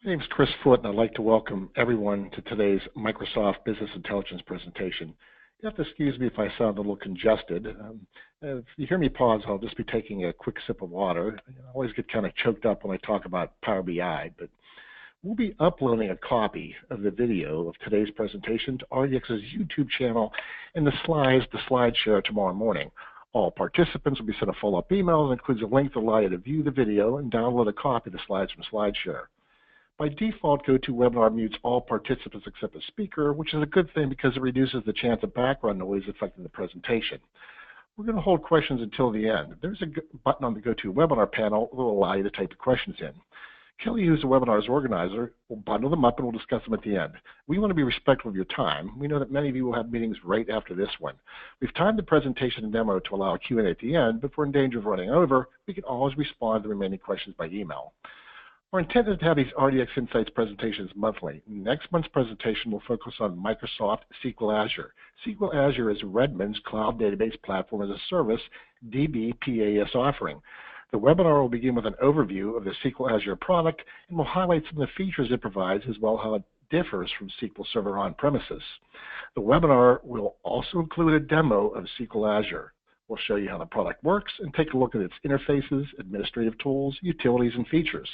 My name is Chris Foote, and I'd like to welcome everyone to today's Microsoft Business Intelligence presentation. You have to excuse me if I sound a little congested. If you hear me pause, I'll just be taking a quick sip of water. I always get kind of choked up when I talk about Power BI, but we'll be uploading a copy of the video of today's presentation to RDX's YouTube channel and the SlideShare tomorrow morning. All participants will be sent a follow-up email that includes a link to allow you to view the video and download a copy of the slides from SlideShare. By default, GoToWebinar mutes all participants except the speaker, which is a good thing because it reduces the chance of background noise affecting the presentation. We're going to hold questions until the end. There's a button on the GoToWebinar panel that will allow you to type the questions in. Kelly, who's the webinar's organizer, will bundle them up and we'll discuss them at the end. We want to be respectful of your time. We know that many of you will have meetings right after this one. We've timed the presentation and demo to allow a Q&A at the end, but if we're in danger of running over, we can always respond to the remaining questions by email. Our intent is to have these RDX Insights presentations monthly. Next month's presentation will focus on Microsoft SQL Azure. SQL Azure is Redmond's cloud database platform as a service DBPaaS offering. The webinar will begin with an overview of the SQL Azure product and will highlight some of the features it provides as well as how it differs from SQL Server on-premises. The webinar will also include a demo of SQL Azure. We'll show you how the product works and take a look at its interfaces, administrative tools, utilities, and features.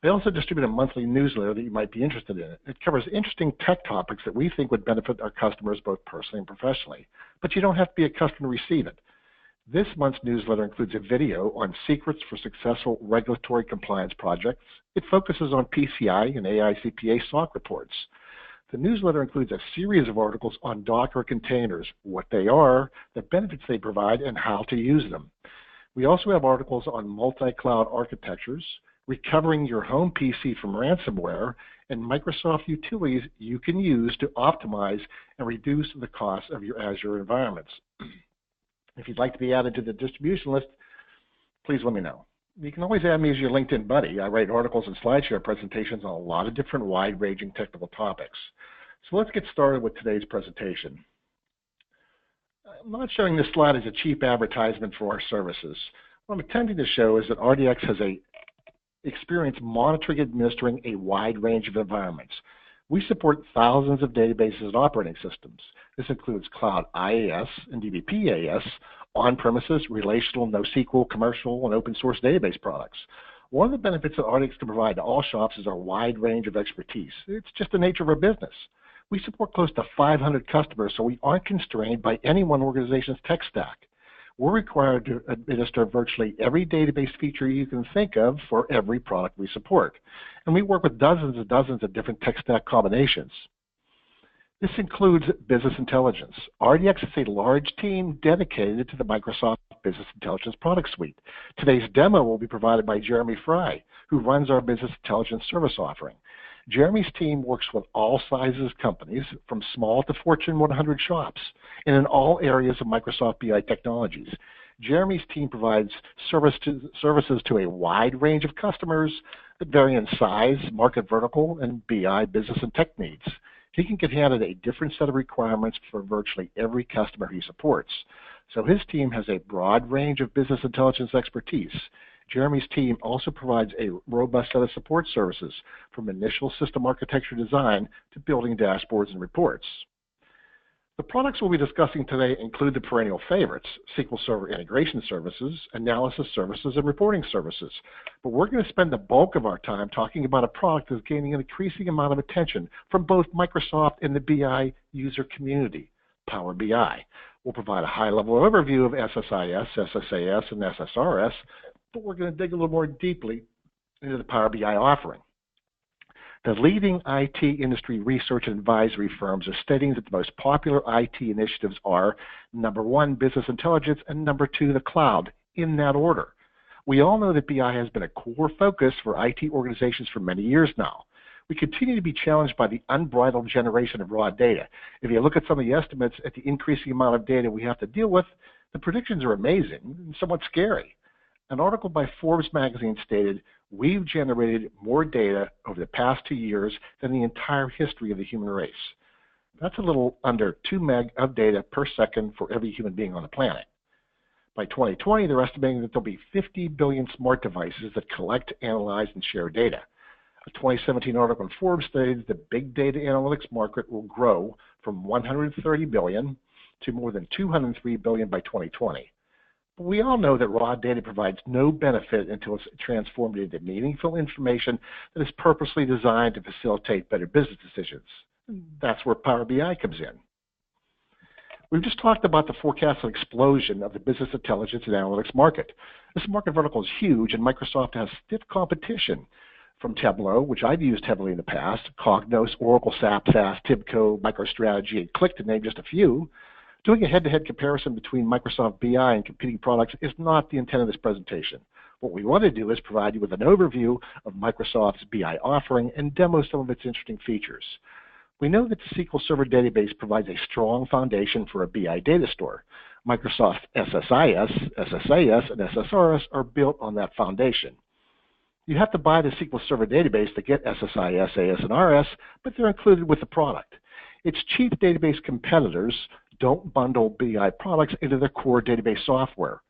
I also distribute a monthly newsletter that you might be interested in. It covers interesting tech topics that we think would benefit our customers both personally and professionally, but you don't have to be a customer to receive it. This month's newsletter includes a video on secrets for successful regulatory compliance projects. It focuses on PCI and AICPA SOC reports. The newsletter includes a series of articles on Docker containers, what they are, the benefits they provide, and how to use them. We also have articles on multi-cloud architectures, recovering your home PC from ransomware, and Microsoft utilities you can use to optimize and reduce the cost of your Azure environments. If you'd like to be added to the distribution list, please let me know. You can always add me as your LinkedIn buddy. I write articles and SlideShare presentations on a lot of different wide-ranging technical topics. So let's get started with today's presentation. I'm not showing this slide as a cheap advertisement for our services. What I'm attempting to show is that RDX has experience monitoring and administering a wide range of environments. We support thousands of databases and operating systems. This includes cloud IaaS and DBPaaS, on-premises, relational, NoSQL, commercial, and open source database products. One of the benefits that RDX can provide to all shops is our wide range of expertise. It's just the nature of our business. We support close to 500 customers, so we aren't constrained by any one organization's tech stack. We're required to administer virtually every database feature you can think of for every product we support. And we work with dozens and dozens of different tech stack combinations. This includes business intelligence. RDX is a large team dedicated to the Microsoft Business Intelligence product suite. Today's demo will be provided by Jeremy Fry, who runs our business intelligence service offering. Jeremy's team works with all sizes companies, from small to Fortune 100 shops, and in all areas of Microsoft BI technologies. Jeremy's team provides services to a wide range of customers that vary in size, market vertical, and BI business and tech needs. He can get handed a different set of requirements for virtually every customer he supports. So his team has a broad range of business intelligence expertise. Jeremy's team also provides a robust set of support services, from initial system architecture design to building dashboards and reports. The products we'll be discussing today include the perennial favorites: SQL Server integration services, analysis services, and reporting services. But we're going to spend the bulk of our time talking about a product that's gaining an increasing amount of attention from both Microsoft and the BI user community, Power BI. We'll provide a high-level overview of SSIS, SSAS, and SSRS, but we're going to dig a little more deeply into the Power BI offering. The leading IT industry research and advisory firms are stating that the most popular IT initiatives are, number one, business intelligence, and number two, the cloud, in that order. We all know that BI has been a core focus for IT organizations for many years now. We continue to be challenged by the unbridled generation of raw data. If you look at some of the estimates at the increasing amount of data we have to deal with, the predictions are amazing and somewhat scary. An article by Forbes magazine stated, "We've generated more data over the past 2 years than the entire history of the human race." That's a little under 2 meg of data per second for every human being on the planet. By 2020, they're estimating that there'll be 50 billion smart devices that collect, analyze, and share data. A 2017 article in Forbes stated the big data analytics market will grow from 130 billion to more than 203 billion by 2020. But we all know that raw data provides no benefit until it's transformed into meaningful information that is purposely designed to facilitate better business decisions. That's where Power BI comes in. We've just talked about the forecasted explosion of the business intelligence and analytics market. This market vertical is huge, and Microsoft has stiff competition from Tableau, which I've used heavily in the past, Cognos, Oracle, SAP, SAS, TIBCO, MicroStrategy, and Qlik, to name just a few. Doing a head-to-head comparison between Microsoft BI and competing products is not the intent of this presentation. What we want to do is provide you with an overview of Microsoft's BI offering and demo some of its interesting features. We know that the SQL Server database provides a strong foundation for a BI data store. Microsoft SSIS, SSAS, and SSRS are built on that foundation. You have to buy the SQL Server database to get SSIS, AS, and RS, but they're included with the product. Its chief database competitors don't bundle BI products into their core database software.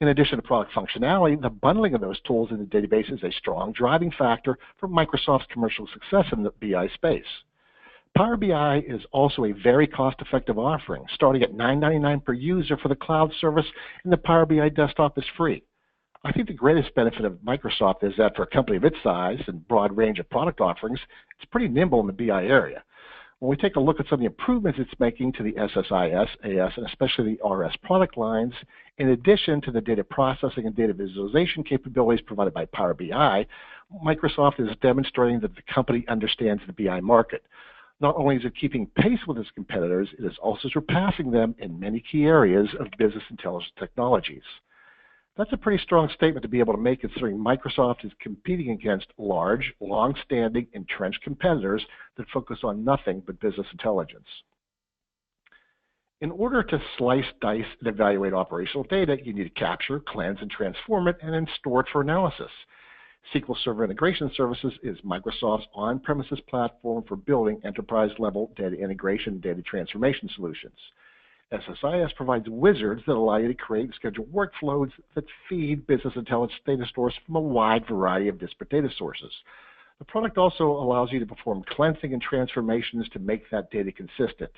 In addition to product functionality, the bundling of those tools in the database is a strong driving factor for Microsoft's commercial success in the BI space. Power BI is also a very cost-effective offering, starting at $9.99 per user for the cloud service, and the Power BI desktop is free. I think the greatest benefit of Microsoft is that for a company of its size and broad range of product offerings, it's pretty nimble in the BI area. When we take a look at some of the improvements it's making to the SSIS, AS, and especially the RS product lines, in addition to the data processing and data visualization capabilities provided by Power BI, Microsoft is demonstrating that the company understands the BI market. Not only is it keeping pace with its competitors, it is also surpassing them in many key areas of business intelligence technologies. That's a pretty strong statement to be able to make, considering Microsoft is competing against large, long-standing, entrenched competitors that focus on nothing but business intelligence. In order to slice, dice, and evaluate operational data, you need to capture, cleanse, and transform it, and then store it for analysis. SQL Server Integration Services is Microsoft's on-premises platform for building enterprise-level data integration and data transformation solutions. SSIS provides wizards that allow you to create and schedule workflows that feed business intelligence data stores from a wide variety of disparate data sources. The product also allows you to perform cleansing and transformations to make that data consistent.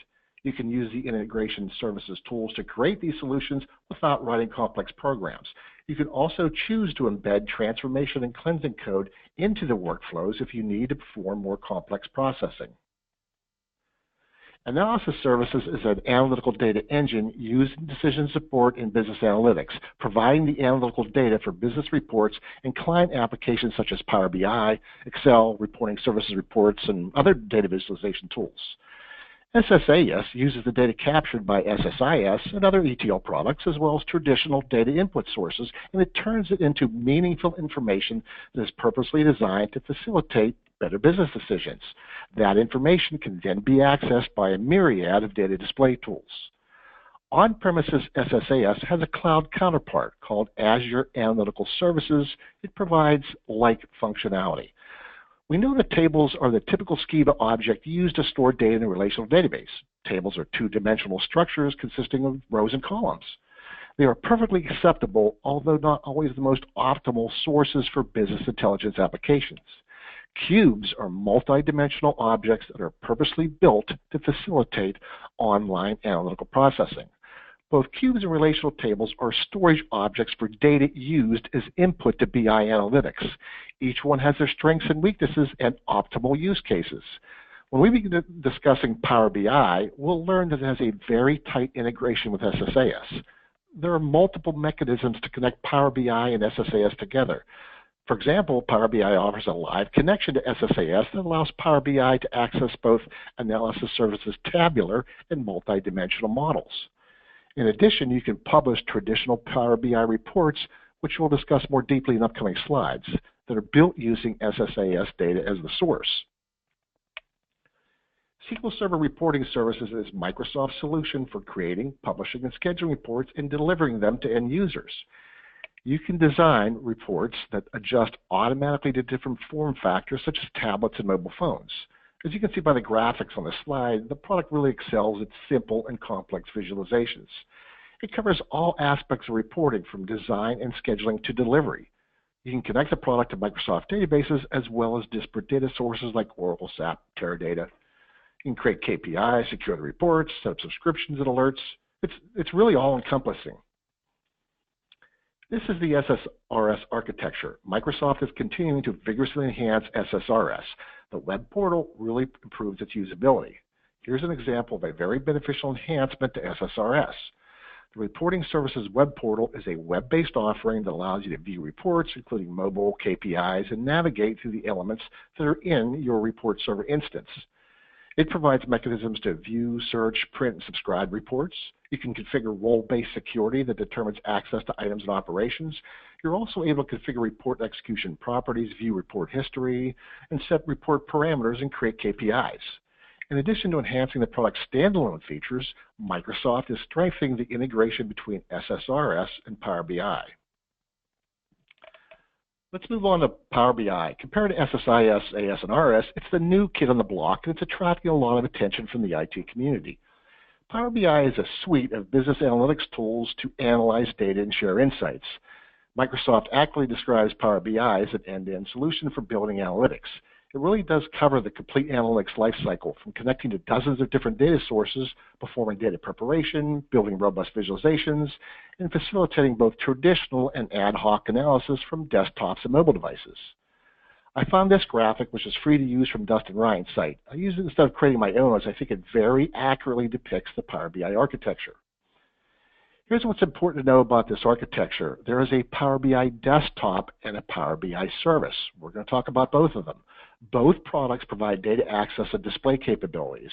You can use the integration services tools to create these solutions without writing complex programs. You can also choose to embed transformation and cleansing code into the workflows if you need to perform more complex processing. Analysis Services is an analytical data engine used in decision support in business analytics, providing the analytical data for business reports and client applications such as Power BI, Excel, reporting services reports, and other data visualization tools. SSAS uses the data captured by SSIS and other ETL products, as well as traditional data input sources, and it turns it into meaningful information that is purposely designed to facilitate better business decisions. That information can then be accessed by a myriad of data display tools. On-premises SSAS has a cloud counterpart called Azure Analytical Services. It provides like functionality. We know that tables are the typical schema object used to store data in a relational database. Tables are two-dimensional structures consisting of rows and columns. They are perfectly acceptable, although not always the most optimal sources for business intelligence applications. Cubes are multi-dimensional objects that are purposely built to facilitate online analytical processing. Both cubes and relational tables are storage objects for data used as input to BI analytics. Each one has their strengths and weaknesses and optimal use cases. When we begin discussing Power BI, we'll learn that it has a very tight integration with SSAS. There are multiple mechanisms to connect Power BI and SSAS together. For example, Power BI offers a live connection to SSAS that allows Power BI to access both Analysis Services tabular and multi-dimensional models. In addition, you can publish traditional Power BI reports, which we'll discuss more deeply in upcoming slides, that are built using SSAS data as the source. SQL Server Reporting Services is Microsoft's solution for creating, publishing, and scheduling reports and delivering them to end users. You can design reports that adjust automatically to different form factors such as tablets and mobile phones. As you can see by the graphics on the slide, the product really excels at simple and complex visualizations. It covers all aspects of reporting from design and scheduling to delivery. You can connect the product to Microsoft databases as well as disparate data sources like Oracle, SAP, Teradata. You can create KPIs, secure the reports, set up subscriptions and alerts. It's really all-encompassing. This is the SSRS architecture. Microsoft is continuing to vigorously enhance SSRS. The web portal really improves its usability. Here's an example of a very beneficial enhancement to SSRS. The Reporting Services web portal is a web-based offering that allows you to view reports, including mobile KPIs, and navigate through the elements that are in your report server instance. It provides mechanisms to view, search, print, and subscribe reports. You can configure role-based security that determines access to items and operations. You're also able to configure report execution properties, view report history, and set report parameters and create KPIs. In addition to enhancing the product's standalone features, Microsoft is strengthening the integration between SSRS and Power BI. Let's move on to Power BI. Compared to SSIS, AS, and RS, it's the new kid on the block, and it's attracting a lot of attention from the IT community. Power BI is a suite of business analytics tools to analyze data and share insights. Microsoft accurately describes Power BI as an end-to-end solution for building analytics. It really does cover the complete analytics lifecycle, from connecting to dozens of different data sources, performing data preparation, building robust visualizations, and facilitating both traditional and ad hoc analysis from desktops and mobile devices. I found this graphic, which is free to use from Dustin Ryan's site. I use it instead of creating my own, as I think it very accurately depicts the Power BI architecture. Here's what's important to know about this architecture. There is a Power BI desktop and a Power BI service. We're going to talk about both of them. Both products provide data access and display capabilities.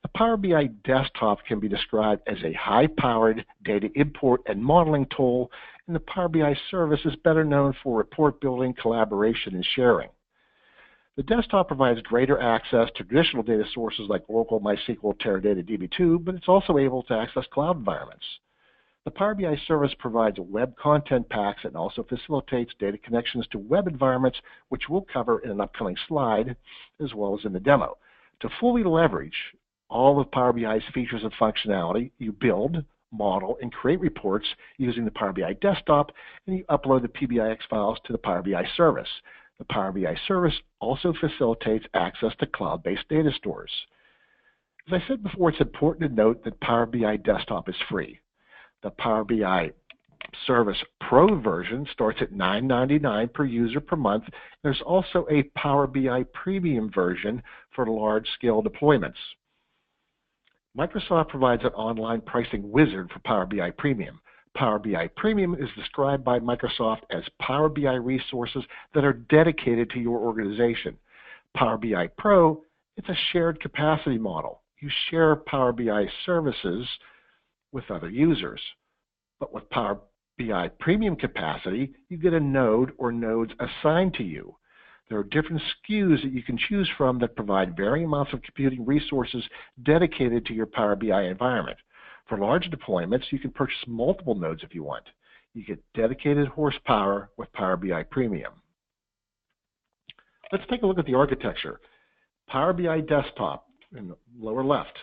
The Power BI desktop can be described as a high-powered data import and modeling tool, and the Power BI service is better known for report building, collaboration, and sharing. The desktop provides greater access to traditional data sources like Oracle, MySQL, Teradata, DB2, but it's also able to access cloud environments. The Power BI service provides web content packs and also facilitates data connections to web environments, which we'll cover in an upcoming slide, as well as in the demo. To fully leverage all of Power BI's features and functionality, you build, model, and create reports using the Power BI desktop, and you upload the PBIX files to the Power BI service. The Power BI service also facilitates access to cloud-based data stores. As I said before, it's important to note that Power BI desktop is free. The Power BI Service Pro version starts at $9.99 per user per month. There's also a Power BI Premium version for large-scale deployments. Microsoft provides an online pricing wizard for Power BI Premium. Power BI Premium is described by Microsoft as Power BI resources that are dedicated to your organization. Power BI Pro, it's a shared capacity model. You share Power BI services with other users. But with Power BI Premium capacity, you get a node or nodes assigned to you. There are different SKUs that you can choose from that provide varying amounts of computing resources dedicated to your Power BI environment. For large deployments, you can purchase multiple nodes if you want. You get dedicated horsepower with Power BI Premium. Let's take a look at the architecture. Power BI Desktop in the lower left.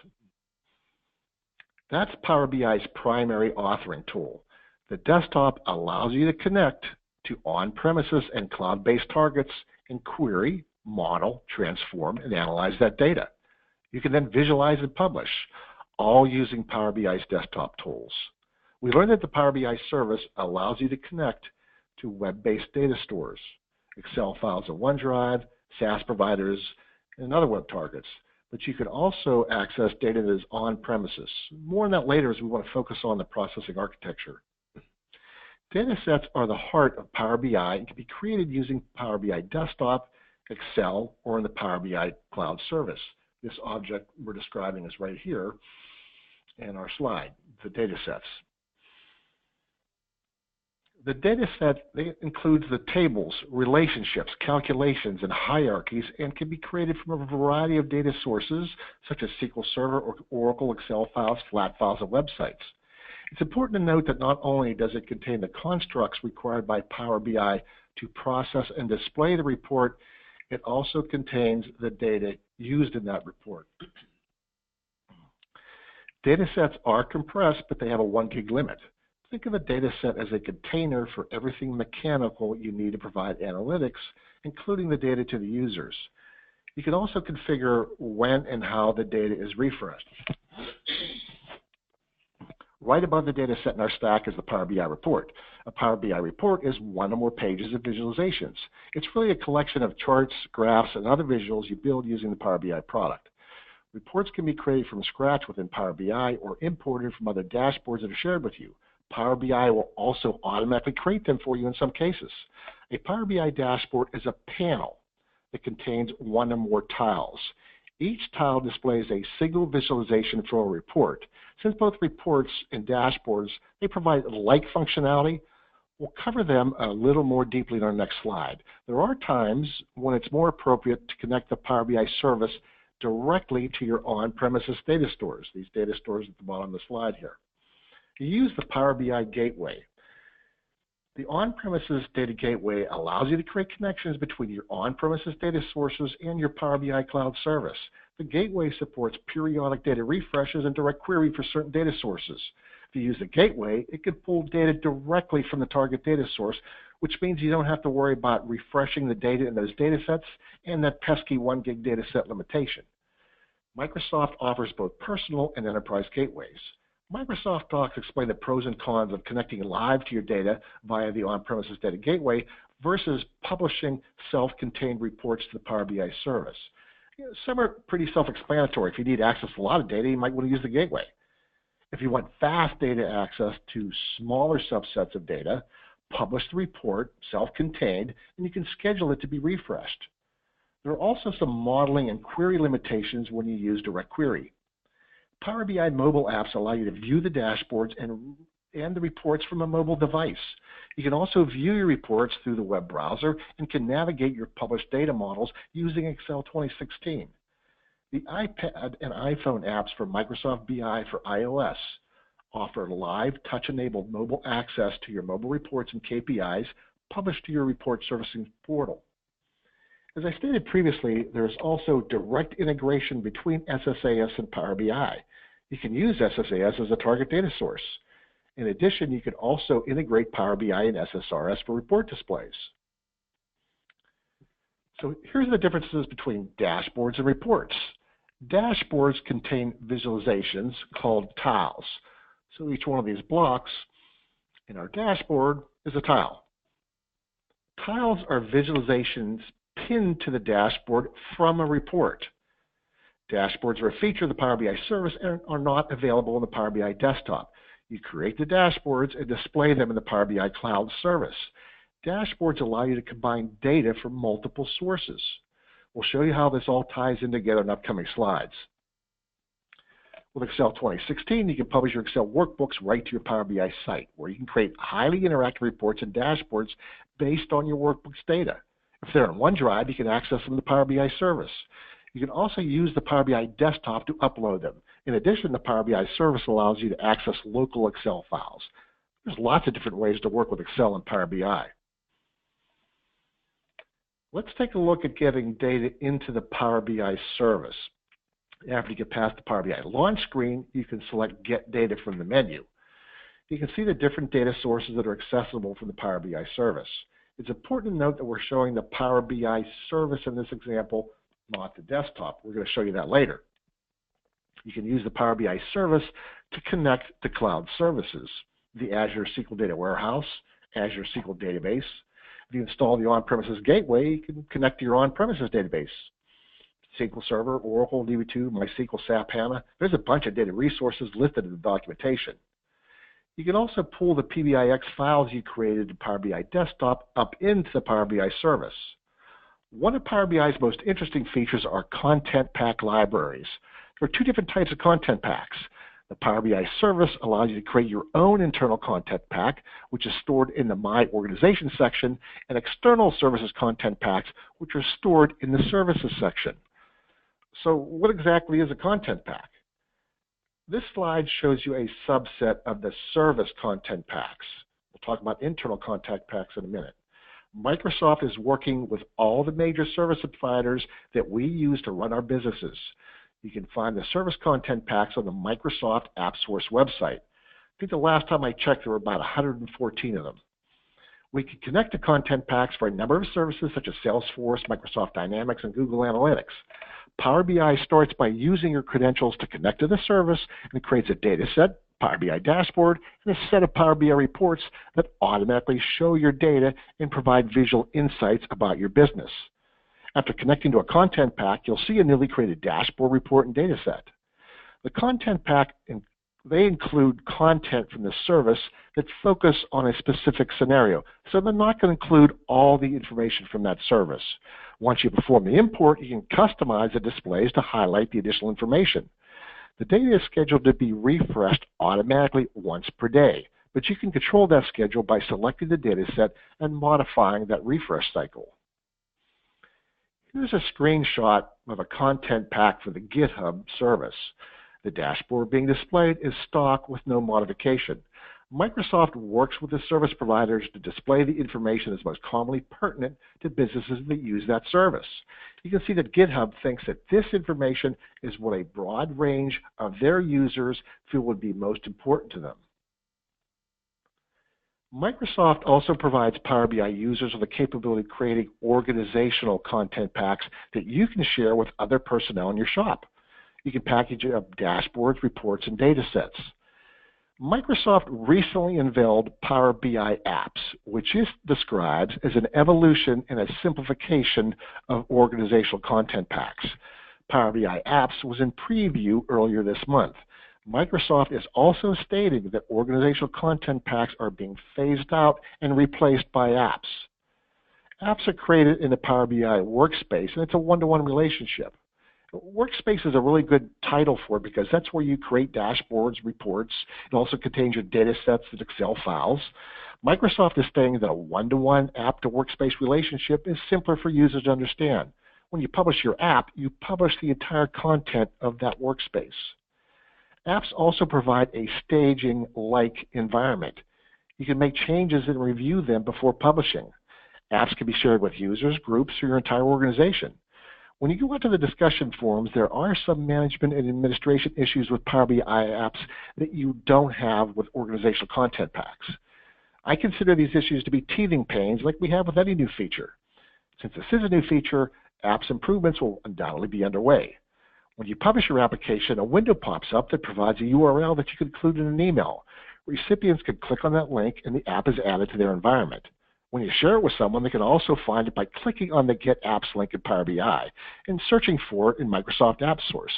That's Power BI's primary authoring tool. The desktop allows you to connect to on-premises and cloud-based targets and query, model, transform, and analyze that data. You can then visualize and publish, all using Power BI's desktop tools. We learned that the Power BI service allows you to connect to web-based data stores, Excel files in OneDrive, SaaS providers, and other web targets. But you can also access data that is on-premises. More on that later, as we want to focus on the processing architecture. Data sets are the heart of Power BI and can be created using Power BI Desktop, Excel, or in the Power BI Cloud Service. This object we're describing is right here in our slide, the data sets. The data set includes the tables, relationships, calculations, and hierarchies, and can be created from a variety of data sources, such as SQL Server, or Oracle, Excel files, flat files, and websites. It's important to note that not only does it contain the constructs required by Power BI to process and display the report, it also contains the data used in that report. Data sets are compressed, but they have a 1 gig limit. Think of a data set as a container for everything mechanical you need to provide analytics, including the data to the users. You can also configure when and how the data is refreshed. Right above the data set in our stack is the Power BI report. A Power BI report is one or more pages of visualizations. It's really a collection of charts, graphs, and other visuals you build using the Power BI product. Reports can be created from scratch within Power BI or imported from other dashboards that are shared with you. Power BI will also automatically create them for you in some cases. A Power BI dashboard is a panel that contains one or more tiles. Each tile displays a single visualization for a report. Since both reports and dashboards, they provide like functionality, we'll cover them a little more deeply in our next slide. There are times when it's more appropriate to connect the Power BI service directly to your on-premises data stores. These data stores at the bottom of the slide here. You use the Power BI gateway. The on-premises data gateway allows you to create connections between your on-premises data sources and your Power BI cloud service. The gateway supports periodic data refreshes and direct query for certain data sources. If you use the gateway, it can pull data directly from the target data source, which means you don't have to worry about refreshing the data in those data sets and that pesky 1 gig data set limitation. Microsoft offers both personal and enterprise gateways. Microsoft Docs explain the pros and cons of connecting live to your data via the on-premises data gateway versus publishing self-contained reports to the Power BI service. Some are pretty self-explanatory. If you need access to a lot of data, you might want to use the gateway. If you want fast data access to smaller subsets of data, publish the report, self-contained, and you can schedule it to be refreshed. There are also some modeling and query limitations when you use direct query. Power BI mobile apps allow you to view the dashboards and the reports from a mobile device. You can also view your reports through the web browser and can navigate your published data models using Excel 2016. The iPad and iPhone apps for Microsoft BI for iOS offer live touch-enabled mobile access to your mobile reports and KPIs published to your report servicing portal. As I stated previously, there is also direct integration between SSAS and Power BI. You can use SSAS as a target data source. In addition, you can also integrate Power BI and SSRS for report displays. So here's the differences between dashboards and reports. Dashboards contain visualizations called tiles. So each one of these blocks in our dashboard is a tile. Tiles are visualizations pinned to the dashboard from a report. Dashboards are a feature of the Power BI service and are not available on the Power BI desktop. You create the dashboards and display them in the Power BI cloud service. Dashboards allow you to combine data from multiple sources. We'll show you how this all ties in together in upcoming slides. With Excel 2016, you can publish your Excel workbooks right to your Power BI site, where you can create highly interactive reports and dashboards based on your workbook's data. If they're on OneDrive, you can access them in the Power BI service. You can also use the Power BI desktop to upload them. In addition, the Power BI service allows you to access local Excel files. There's lots of different ways to work with Excel and Power BI. Let's take a look at getting data into the Power BI service. After you get past the Power BI launch screen, you can select Get Data from the menu. You can see the different data sources that are accessible from the Power BI service. It's important to note that we're showing the Power BI service in this example, not the desktop. We're going to show you that later. You can use the Power BI service to connect to cloud services, the Azure SQL Data Warehouse, Azure SQL Database. If you install the on-premises gateway, you can connect to your on-premises database. SQL Server, Oracle, DB2, MySQL, SAP HANA. There's a bunch of data resources listed in the documentation. You can also pull the PBIX files you created in Power BI Desktop up into the Power BI service. One of Power BI's most interesting features are content pack libraries. There are two different types of content packs. The Power BI service allows you to create your own internal content pack, which is stored in the My Organization section, and external services content packs, which are stored in the Services section. So what exactly is a content pack? This slide shows you a subset of the service content packs. We'll talk about internal content packs in a minute. Microsoft is working with all the major service providers that we use to run our businesses. You can find the service content packs on the Microsoft AppSource website. think the last time I checked, there were about 114 of them. We can connect to content packs for a number of services such as Salesforce, Microsoft Dynamics, and Google Analytics. Power BI starts by using your credentials to connect to the service and creates a data set, Power BI dashboard, and a set of Power BI reports that automatically show your data and provide visual insights about your business. After connecting to a content pack, you'll see a newly created dashboard, report, and data set. The content pack, they include content from the service that focus on a specific scenario. So they're not going to include all the information from that service. Once you perform the import, you can customize the displays to highlight the additional information. The data is scheduled to be refreshed automatically once per day, but you can control that schedule by selecting the data set and modifying that refresh cycle. Here's a screenshot of a content pack for the GitHub service. The dashboard being displayed is stock with no modification. Microsoft works with the service providers to display the information that's most commonly pertinent to businesses that use that service. You can see that GitHub thinks that this information is what a broad range of their users feel would be most important to them. Microsoft also provides Power BI users with the capability of creating organizational content packs that you can share with other personnel in your shop. You can package up dashboards, reports, and data sets. Microsoft recently unveiled Power BI Apps, which it describes as an evolution and a simplification of organizational content packs. Power BI Apps was in preview earlier this month. Microsoft is also stating that organizational content packs are being phased out and replaced by apps. Apps are created in the Power BI workspace, and it's a one-to-one relationship. Workspace is a really good title for it because that's where you create dashboards, reports. It also contains your data sets and Excel files. Microsoft is saying that a one-to-one app-to-workspace relationship is simpler for users to understand. When you publish your app, you publish the entire content of that workspace. Apps also provide a staging-like environment. You can make changes and review them before publishing. Apps can be shared with users, groups, or your entire organization. When you go into the discussion forums, there are some management and administration issues with Power BI apps that you don't have with organizational content packs. I consider these issues to be teething pains like we have with any new feature. Since this is a new feature, apps improvements will undoubtedly be underway. When you publish your application, a window pops up that provides a URL that you can include in an email. Recipients can click on that link and the app is added to their environment. When you share it with someone, they can also find it by clicking on the Get Apps link in Power BI and searching for it in Microsoft App Source.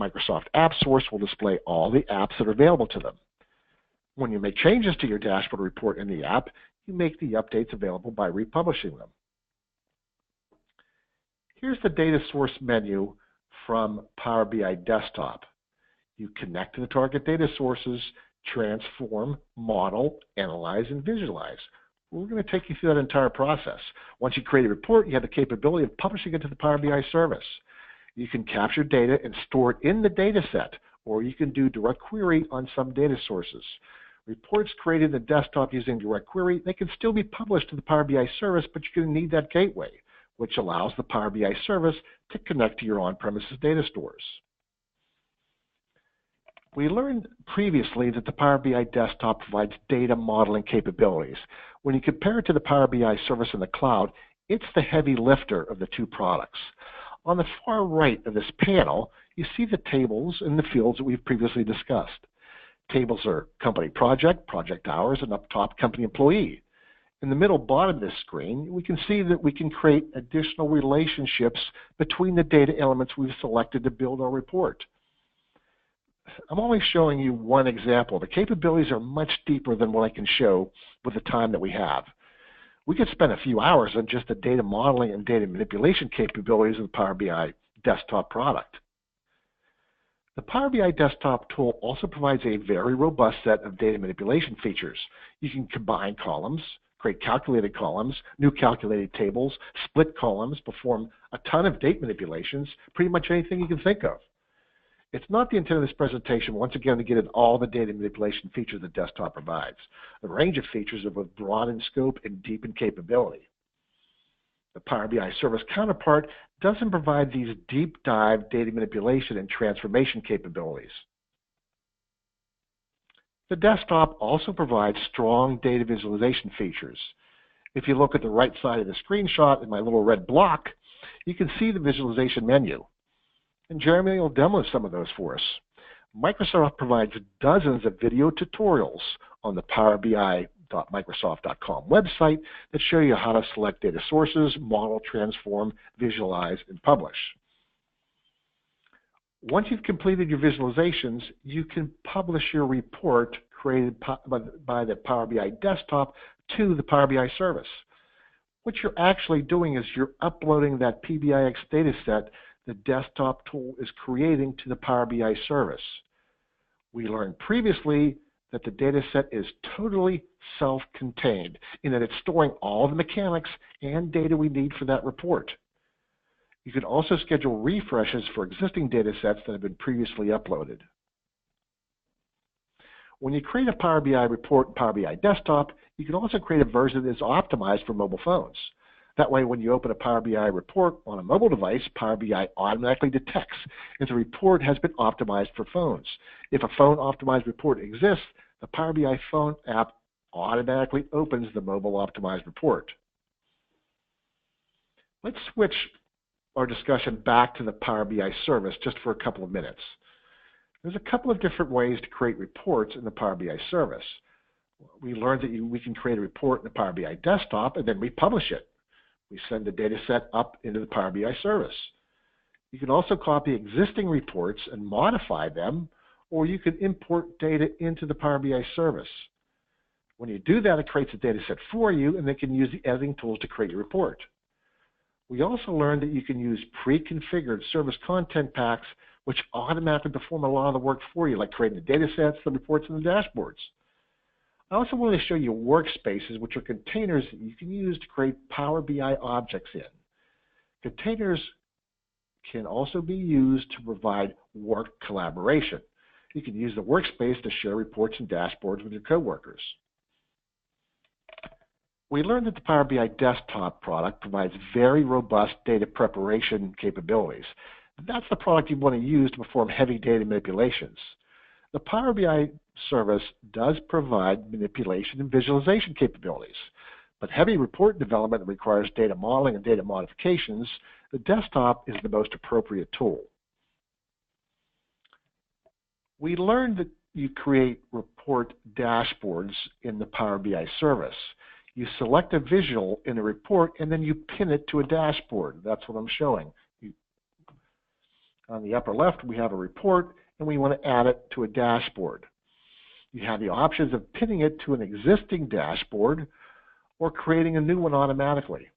Microsoft App Source will display all the apps that are available to them. When you make changes to your dashboard report in the app, you make the updates available by republishing them. Here's the data source menu from Power BI Desktop. You connect to the target data sources, transform, model, analyze, and visualize. We're going to take you through that entire process. Once you create a report, you have the capability of publishing it to the Power BI service. You can capture data and store it in the data set, or you can do direct query on some data sources. Reports created in the desktop using direct query, they can still be published to the Power BI service, but you're going to need that gateway, which allows the Power BI service to connect to your on-premises data stores. We learned previously that the Power BI Desktop provides data modeling capabilities. When you compare it to the Power BI service in the cloud, it's the heavy lifter of the two products. On the far right of this panel, you see the tables and the fields that we've previously discussed. Tables are company project, project hours, and up top, company employee. In the middle bottom of this screen, we can see that we can create additional relationships between the data elements we've selected to build our report. I'm only showing you one example. The capabilities are much deeper than what I can show with the time that we have. We could spend a few hours on just the data modeling and data manipulation capabilities of the Power BI Desktop product. The Power BI Desktop tool also provides a very robust set of data manipulation features. You can combine columns, create calculated columns, new calculated tables, split columns, perform a ton of date manipulations, pretty much anything you can think of. It's not the intent of this presentation, once again, to get at all the data manipulation features the desktop provides. The range of features are both broad in scope and deep in capability. The Power BI service counterpart doesn't provide these deep dive data manipulation and transformation capabilities. The desktop also provides strong data visualization features. If you look at the right side of the screenshot in my little red block, you can see the visualization menu. And Jeremy will demo some of those for us. Microsoft provides dozens of video tutorials on the powerbi.microsoft.com website that show you how to select data sources, model, transform, visualize, and publish. Once you've completed your visualizations, you can publish your report created by the Power BI desktop to the Power BI service. What you're actually doing is you're uploading that PBIX data set the desktop tool is creating to the Power BI service. We learned previously that the data set is totally self-contained in that it's storing all the mechanics and data we need for that report. You can also schedule refreshes for existing data sets that have been previously uploaded. When you create a Power BI report in Power BI desktop, you can also create a version that is optimized for mobile phones. That way, when you open a Power BI report on a mobile device, Power BI automatically detects if the report has been optimized for phones. If a phone-optimized report exists, the Power BI phone app automatically opens the mobile optimized report. Let's switch our discussion back to the Power BI service just for a couple of minutes. There's a couple of different ways to create reports in the Power BI service. We learned that we can create a report in the Power BI desktop and then republish it. We send the data set up into the Power BI service. You can also copy existing reports and modify them, or you can import data into the Power BI service. When you do that, it creates a data set for you, and they can use the editing tools to create your report. We also learned that you can use pre-configured service content packs, which automatically perform a lot of the work for you, like creating the data sets, the reports, and the dashboards. I also want to show you workspaces, which are containers that you can use to create Power BI objects in. Containers can also be used to provide work collaboration. You can use the workspace to share reports and dashboards with your coworkers. We learned that the Power BI desktop product provides very robust data preparation capabilities. That's the product you want to use to perform heavy data manipulations. The Power BI service does provide manipulation and visualization capabilities, but heavy report development that requires data modeling and data modifications, the desktop is the most appropriate tool. We learned that you create report dashboards in the Power BI service. You select a visual in a report and then you pin it to a dashboard. That's what I'm showing. On the upper left, we have a report and we want to add it to a dashboard. You have the options of pinning it to an existing dashboard or creating a new one automatically.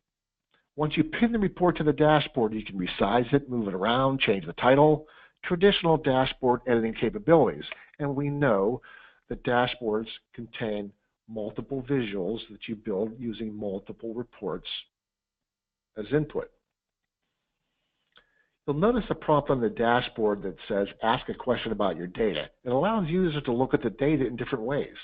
Once you pin the report to the dashboard, you can resize it, move it around, change the title, traditional dashboard editing capabilities. And we know that dashboards contain multiple visuals that you build using multiple reports as input. You'll notice a prompt on the dashboard that says, ask a question about your data. It allows users to look at the data in different ways.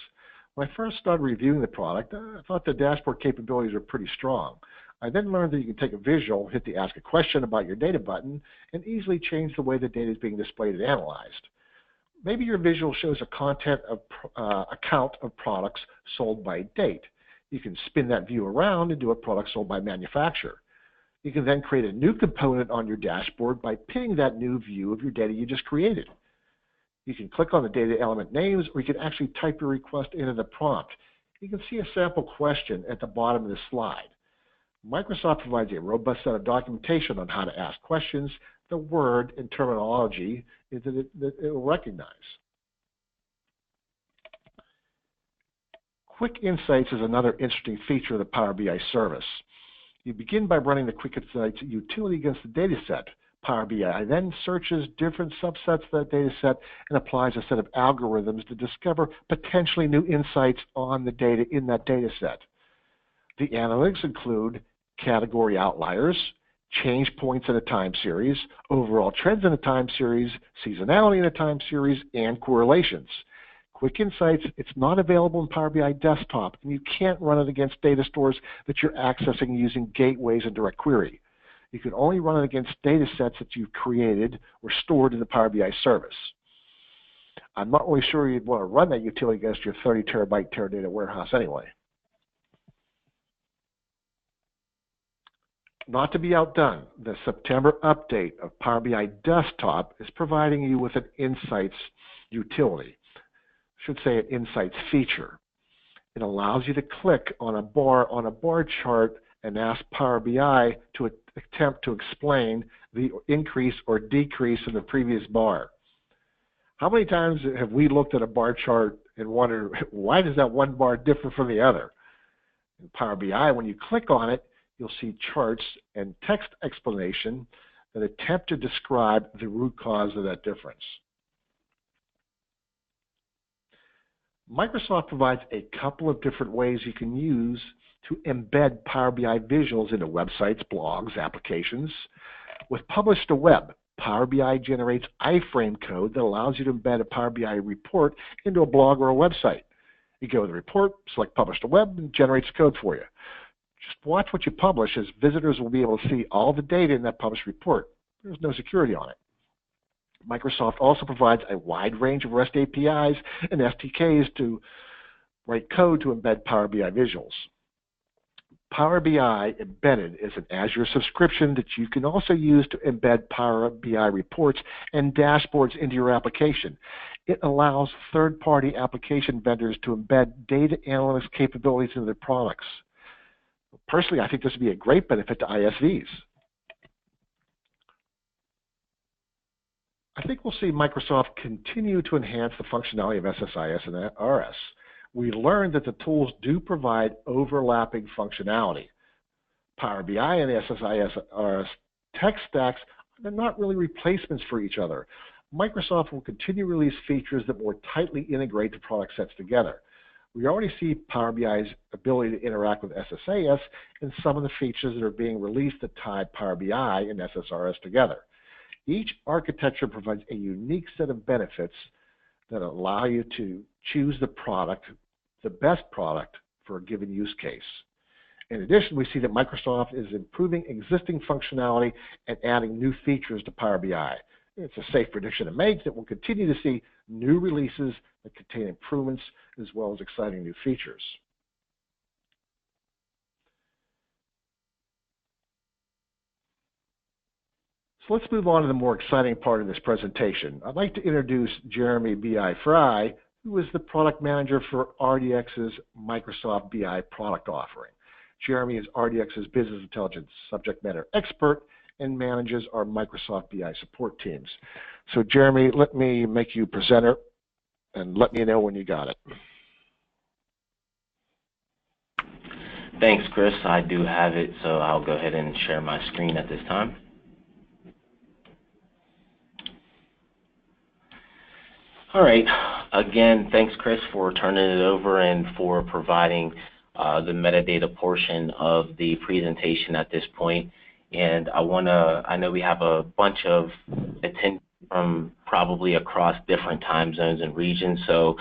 When I first started reviewing the product, I thought the dashboard capabilities were pretty strong. I then learned that you can take a visual, hit the ask a question about your data button, and easily change the way the data is being displayed and analyzed. Maybe your visual shows a count of products sold by date. You can spin that view around and do a product sold by manufacturer. You can then create a new component on your dashboard by pinning that new view of your data you just created. You can click on the data element names, or you can actually type your request into the prompt. You can see a sample question at the bottom of the slide. Microsoft provides a robust set of documentation on how to ask questions, the word and terminology that it will recognize. Quick Insights is another interesting feature of the Power BI service. You begin by running the Quick Insights utility against the data set. Power BI then searches different subsets of that data set and applies a set of algorithms to discover potentially new insights on the data in that data set. The analytics include category outliers, change points in a time series, overall trends in a time series, seasonality in a time series, and correlations. Quick Insights, it's not available in Power BI Desktop, and you can't run it against data stores that you're accessing using gateways and direct query. You can only run it against data sets that you've created or stored in the Power BI service. I'm not really sure you'd want to run that utility against your 30 terabyte Teradata warehouse anyway. Not to be outdone, the September update of Power BI Desktop is providing you with an Insights utility. I should say an Insights feature. It allows you to click on a bar chart and ask Power BI to attempt to explain the increase or decrease in the previous bar. How many times have we looked at a bar chart and wondered, why does that one bar differ from the other? In Power BI, when you click on it, you'll see charts and text explanation that attempt to describe the root cause of that difference. Microsoft provides a couple of different ways you can use to embed Power BI visuals into websites, blogs, applications. With Publish to Web, Power BI generates iframe code that allows you to embed a Power BI report into a blog or a website. You go to the report, select Publish to Web, and it generates code for you. Just watch what you publish, as visitors will be able to see all the data in that published report. There's no security on it. Microsoft also provides a wide range of REST APIs and SDKs to write code to embed Power BI visuals. Power BI Embedded is an Azure subscription that you can also use to embed Power BI reports and dashboards into your application. It allows third-party application vendors to embed data analytics capabilities into their products. Personally, I think this would be a great benefit to ISVs. I think we'll see Microsoft continue to enhance the functionality of SSIS and SSRS. We learned that the tools do provide overlapping functionality. Power BI and SSIS tech stacks are not really replacements for each other. Microsoft will continue to release features that more tightly integrate the product sets together. We already see Power BI's ability to interact with SSAS and some of the features that are being released that tie Power BI and SSRS together. Each architecture provides a unique set of benefits that allow you to choose the product, the best product for a given use case. In addition, we see that Microsoft is improving existing functionality and adding new features to Power BI. It's a safe prediction to make that we'll continue to see new releases that contain improvements as well as exciting new features. So let's move on to the more exciting part of this presentation. I'd like to introduce Jeremy B.I. Fry, who is the product manager for RDX's Microsoft BI product offering. Jeremy is RDX's business intelligence subject matter expert and manages our Microsoft BI support teams. So Jeremy, let me make you presenter and let me know when you got it. Thanks, Chris. I do have it, so I'll go ahead and share my screen at this time. All right. Again, thanks, Chris, for turning it over and for providing the metadata portion of the presentation at this point. And I know we have a bunch of attendees from probably across different time zones and regions. So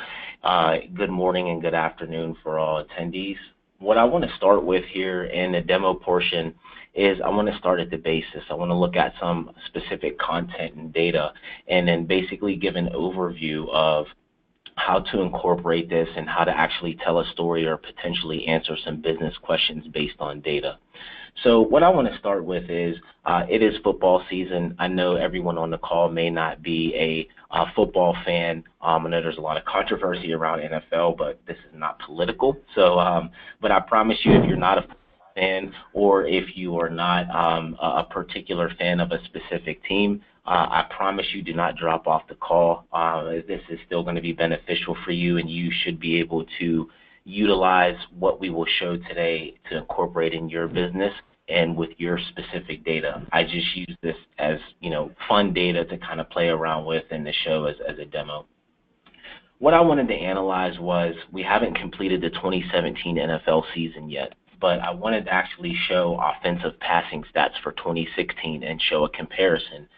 good morning and good afternoon for all attendees. What I want to start with here in the demo portion is I want to start at the basis. I want to look at some specific content and data and then basically give an overview of how to incorporate this and how to actually tell a story or potentially answer some business questions based on data. So what I want to start with is it is football season. I know everyone on the call may not be a football fan. I know there's a lot of controversy around NFL, but this is not political. So, but I promise you, if you're not a fan or if you are not a particular fan of a specific team, I promise you do not drop off the call. This is still going to be beneficial for you, and you should be able to utilize what we will show today to incorporate in your business and with your specific data. I just use this as, fun data to kind of play around with in the show as a demo. What I wanted to analyze was we haven't completed the 2017 NFL season yet, but I wanted to actually show offensive passing stats for 2016 and show a comparison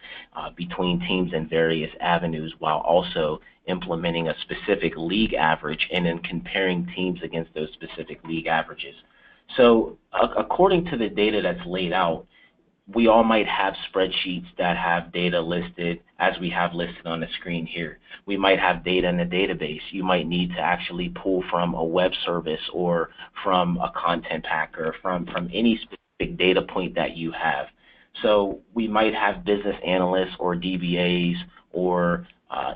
between teams in various avenues while also implementing a specific league average and then comparing teams against those specific league averages. So according to the data that's laid out, we all might have spreadsheets that have data listed as we have listed on the screen here. We might have data in a database. You might need to actually pull from a web service or from a content pack or from any specific data point that you have. So we might have business analysts or DBAs or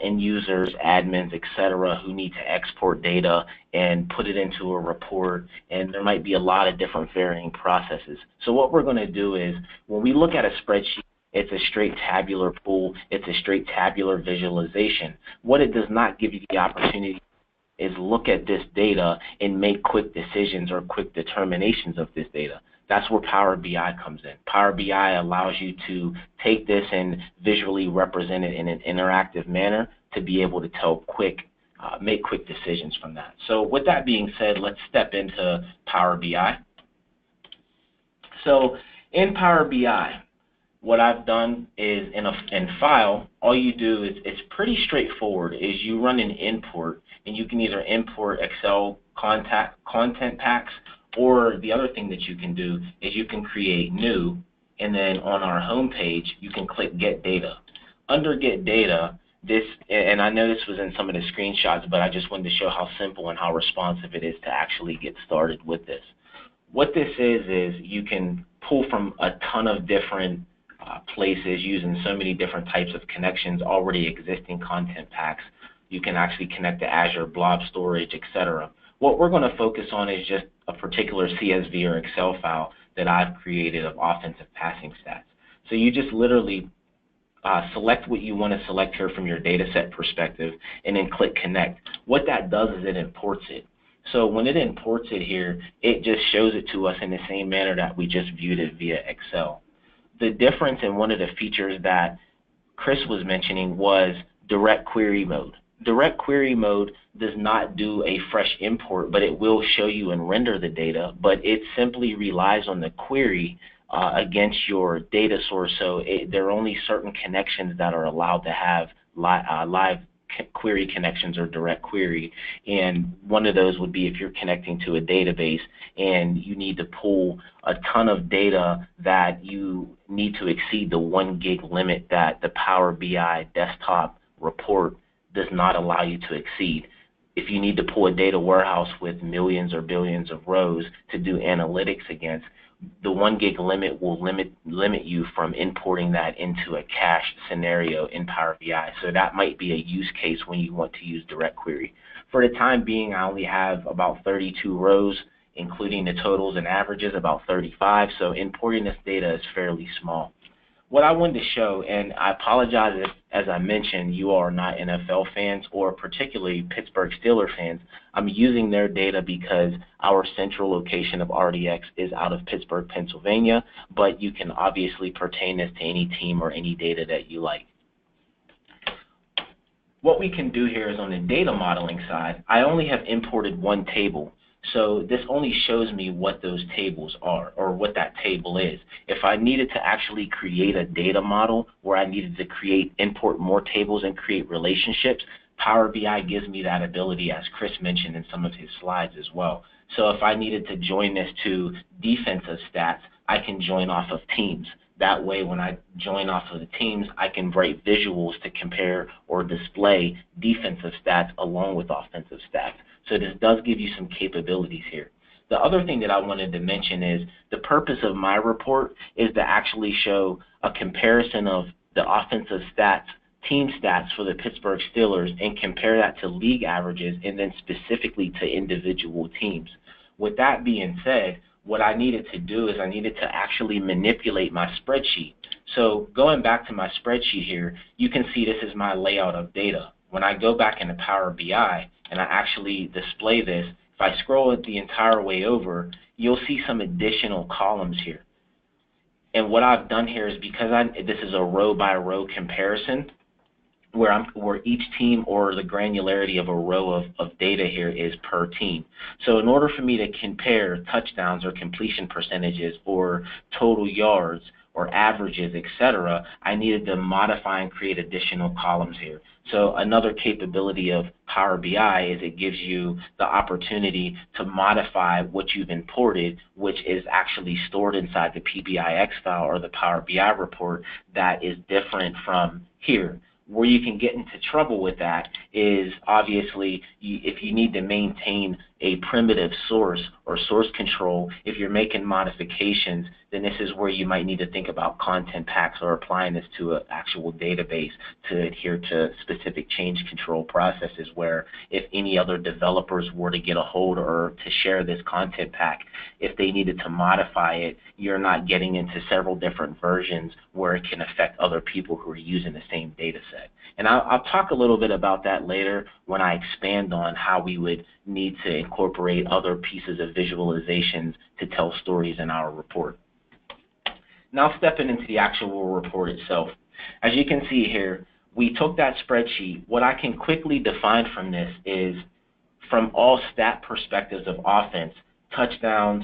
end users, admins, etc., who need to export data and put it into a report, and there might be a lot of different varying processes. So what we're going to do is, when we look at a spreadsheet, it's a straight tabular pool, it's a straight tabular visualization. What it does not give you the opportunity is look at this data and make quick decisions or quick determinations of this data. That's where Power BI comes in. Power BI allows you to take this and visually represent it in an interactive manner to be able to make quick decisions from that. So with that being said, let's step into Power BI. So in Power BI, what I've done is in File, all you do is, it's pretty straightforward, is you run an import, and you can either import Excel content packs, or the other thing that you can do is you can create new, and then on our home page, you can click Get Data. Under Get Data, and I know this was in some of the screenshots, but I just wanted to show how simple and how responsive it is to actually get started with this. What this is you can pull from a ton of different places using so many different types of connections, already existing content packs. You can actually connect to Azure, blob storage, etc. What we're going to focus on is just a particular CSV or Excel file that I've created of offensive passing stats. So you just literally select what you want to select here from your data set perspective, and then click Connect. What that does is it imports it. So when it imports it here, it just shows it to us in the same manner that we just viewed it via Excel. The difference in one of the features that Chris was mentioning was direct query mode. Direct query mode does not do a fresh import, but it will show you and render the data, but it simply relies on the query against your data source. So there are only certain connections that are allowed to have live query connections or direct query, and one of those would be if you're connecting to a database and you need to pull a ton of data that you need to exceed the 1 gig limit that the Power BI desktop report does not allow you to exceed. If you need to pull a data warehouse with millions or billions of rows to do analytics against, the 1 gig limit will limit you from importing that into a cache scenario in Power BI. So that might be a use case when you want to use direct query. For the time being, I only have about 32 rows, including the totals and averages, about 35. So importing this data is fairly small. What I wanted to show, and I apologize if, as I mentioned, you are not NFL fans or particularly Pittsburgh Steelers fans. I'm using their data because our central location of RDX is out of Pittsburgh, Pennsylvania, but you can obviously pertain this to any team or any data that you like. What we can do here is on the data modeling side, I only have imported one table. So this only shows me what those tables are, or what that table is. If I needed to actually create a data model where I needed to import more tables and create relationships, Power BI gives me that ability, as Chris mentioned in some of his slides as well. So if I needed to join this to defensive stats, I can join off of teams. That way, when I join off of the teams, I can write visuals to compare or display defensive stats along with offensive stats. So this does give you some capabilities here. The other thing that I wanted to mention is the purpose of my report is to actually show a comparison of the offensive stats, team stats for the Pittsburgh Steelers, and compare that to league averages and then specifically to individual teams. With that being said, what I needed to do is I needed to actually manipulate my spreadsheet. So going back to my spreadsheet here, you can see this is my layout of data. When I go back into Power BI and I actually display this, if I scroll it the entire way over, you'll see some additional columns here. And what I've done here is, because this is a row by row comparison, where each team or the granularity of a row of data here is per team. So in order for me to compare touchdowns or completion percentages or total yards or averages, etc., I needed to modify and create additional columns here. So another capability of Power BI is it gives you the opportunity to modify what you've imported, which is actually stored inside the PBIX file or the Power BI report that is different from here. Where you can get into trouble with that is obviously if you need to maintain a primitive source or source control, if you're making modifications, then this is where you might need to think about content packs or applying this to an actual database to adhere to specific change control processes where if any other developers were to get a hold or to share this content pack, if they needed to modify it, you're not getting into several different versions where it can affect other people who are using the same data set. And I'll talk a little bit about that later when I expand on how we would need to incorporate other pieces of visualizations to tell stories in our report. Now stepping into the actual report itself. As you can see here, we took that spreadsheet. What I can quickly define from this is from all stat perspectives of offense, touchdowns,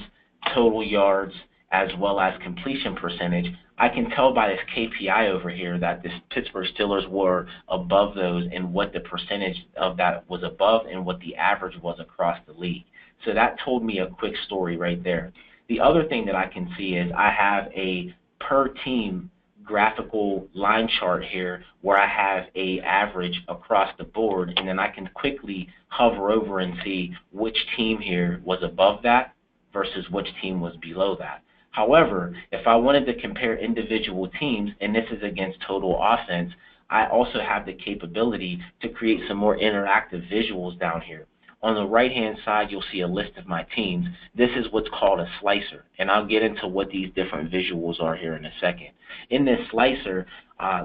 total yards, as well as completion percentage, I can tell by this KPI over here that the Pittsburgh Steelers were above those and what the percentage of that was above and what the average was across the league. So that told me a quick story right there. The other thing that I can see is I have a per team graphical line chart here where I have a average across the board, and then I can quickly hover over and see which team here was above that versus which team was below that. However, if I wanted to compare individual teams, and this is against total offense, I also have the capability to create some more interactive visuals down here. On the right-hand side, you'll see a list of my teams. This is what's called a slicer, and I'll get into what these different visuals are here in a second. In this slicer,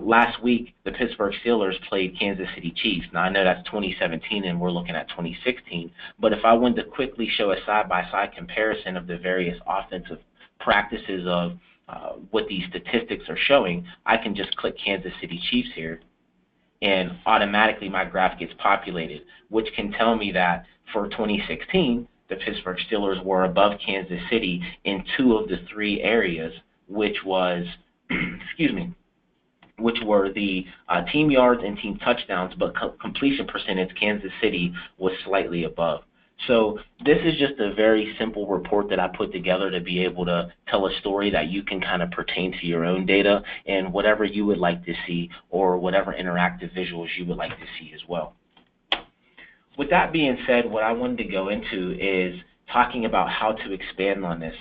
last week, the Pittsburgh Steelers played Kansas City Chiefs. Now, I know that's 2017, and we're looking at 2016, but if I wanted to quickly show a side-by-side comparison of the various offensive practices of what these statistics are showing, I can just click Kansas City Chiefs here, and automatically my graph gets populated, which can tell me that for 2016, the Pittsburgh Steelers were above Kansas City in 2 of the 3 areas, which was, excuse me, which were the team yards and team touchdowns, but completion percentage, Kansas City was slightly above. So this is just a very simple report that I put together to be able to tell a story that you can kind of pertain to your own data and whatever you would like to see or whatever interactive visuals you would like to see as well. With that being said, what I wanted to go into is talking about how to expand on this.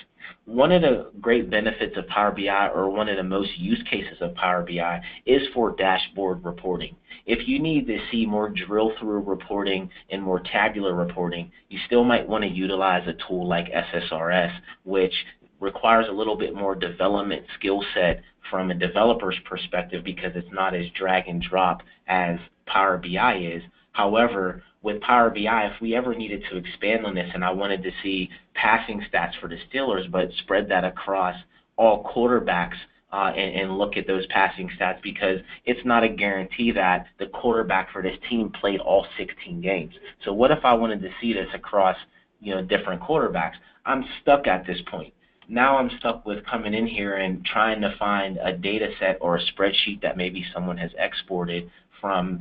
One of the great benefits of Power BI, or one of the most use cases of Power BI, is for dashboard reporting. If you need to see more drill-through reporting and more tabular reporting, you still might want to utilize a tool like SSRS, which requires a little bit more development skill set from a developer's perspective because it's not as drag and drop as Power BI is. However, with Power BI, if we ever needed to expand on this and I wanted to see passing stats for the Steelers but spread that across all quarterbacks and look at those passing stats, because it's not a guarantee that the quarterback for this team played all 16 games. So what if I wanted to see this across different quarterbacks? I'm stuck at this point. Now I'm stuck with coming in here and trying to find a data set or a spreadsheet that maybe someone has exported from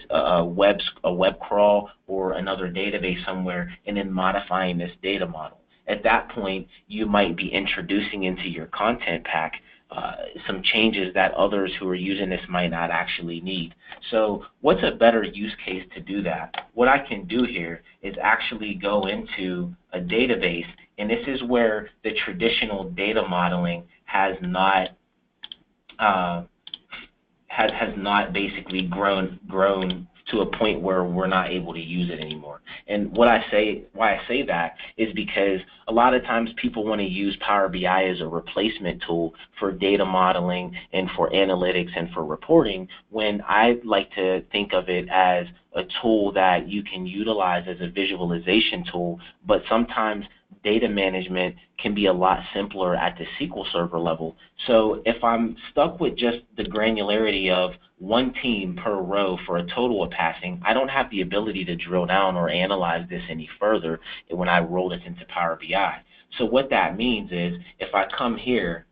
a web crawl or another database somewhere, and then modifying this data model. At that point, you might be introducing into your content pack some changes that others who are using this might not actually need. So what's a better use case to do that? What I can do here is actually go into a database, and this is where the traditional data modeling has not basically grown to a point where we're not able to use it anymore. And why I say that is because a lot of times people want to use Power BI as a replacement tool for data modeling and for analytics and for reporting, when I like to think of it as a tool that you can utilize as a visualization tool, but sometimes data management can be a lot simpler at the SQL Server level. So if I'm stuck with just the granularity of one team per row for a total of passing, I don't have the ability to drill down or analyze this any further when I roll this into Power BI. So what that means is if I come here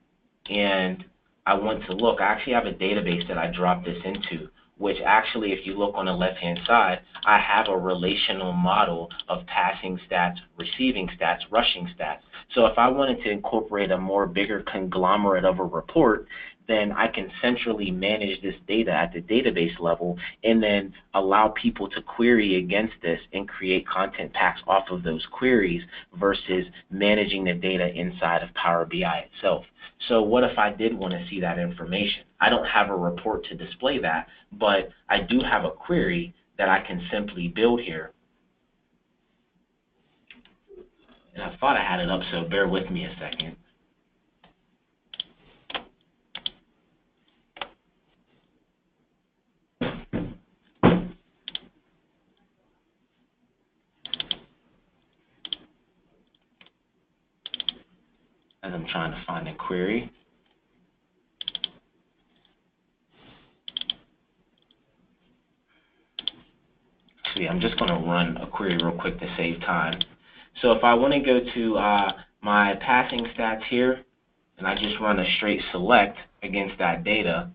and I want to look, I actually have a database that I dropped this into, which actually, if you look on the left-hand side, I have a relational model of passing stats, receiving stats, rushing stats. So if I wanted to incorporate a more bigger conglomerate of a report, then I can centrally manage this data at the database level and then allow people to query against this and create content packs off of those queries versus managing the data inside of Power BI itself. So what if I did want to see that information? I don't have a report to display that, but I do have a query that I can simply build here. And I thought I had it up, so bear with me a second. As I'm trying to find a query. Actually, I'm just going to run a query real quick to save time. So if I want to go to my passing stats here, and I just run a straight select against that data,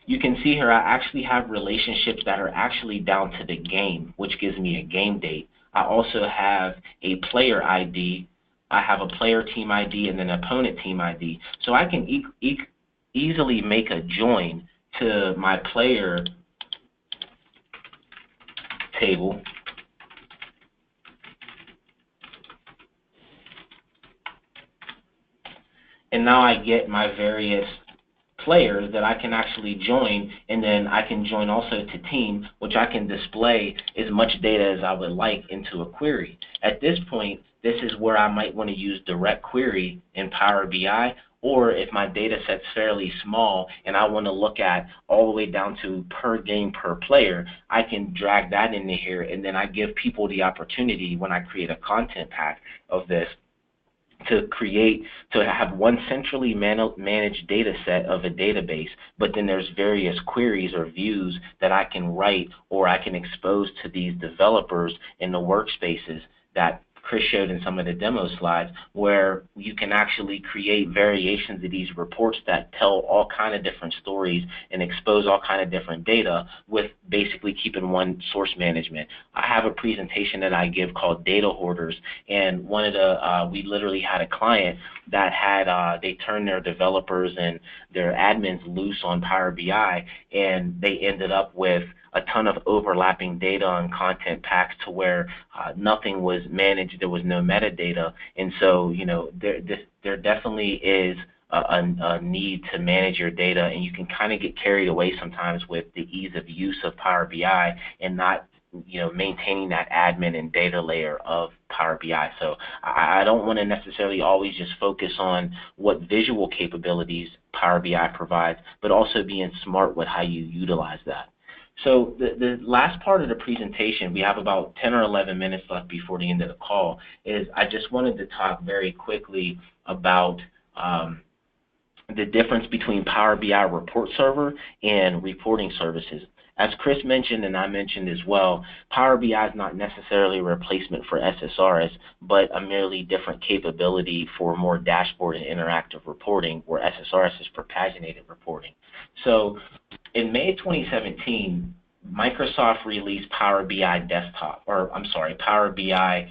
you can see here I actually have relationships that are actually down to the game, which gives me a game date. I also have a player ID. I have a player team ID and an opponent team ID. So I can easily make a join to my player table and now I get my various players that I can actually join, and then I can join also to team, which I can display as much data as I would like into a query. At this point, this is where I might want to use direct query in Power BI, or if my data set's fairly small and I want to look at all the way down to per game per player, I can drag that into here, and then I give people the opportunity when I create a content pack of this to have one centrally managed data set of a database, but then there's various queries or views that I can write or I can expose to these developers in the workspaces that Chris showed in some of the demo slides, where you can actually create variations of these reports that tell all kind of different stories and expose all kind of different data with basically keeping one source management. I have a presentation that I give called Data Hoarders, and one of the we literally had a client that had they turned their developers and their admins loose on Power BI, and they ended up with a ton of overlapping data and content packs to where nothing was managed. There was no metadata, and so there definitely is a need to manage your data, and you can kind of get carried away sometimes with the ease of use of Power BI and not maintaining that admin and data layer of Power BI. So I don't want to necessarily always just focus on what visual capabilities Power BI provides, but also being smart with how you utilize that. So the last part of the presentation, we have about 10 or 11 minutes left before the end of the call, is I just wanted to talk very quickly about the difference between Power BI Report Server and reporting services. As Chris mentioned and I mentioned as well, Power BI is not necessarily a replacement for SSRS, but a merely different capability for more dashboard and interactive reporting, where SSRS is for paginated reporting. So in May 2017, Microsoft released Power BI Desktop, or I'm sorry, Power BI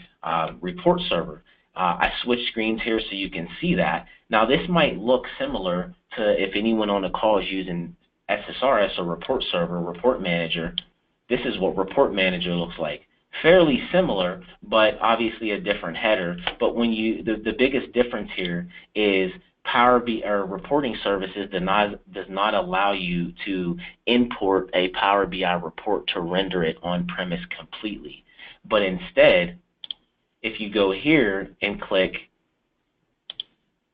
Report Server. I switched screens here so you can see that. Now this might look similar to if anyone on the call is using SSRS or Report Server, Report Manager. This is what Report Manager looks like. Fairly similar, but obviously a different header. But when the biggest difference here is Power BI or reporting services does not allow you to import a Power BI report to render it on premise completely. But instead, if you go here and click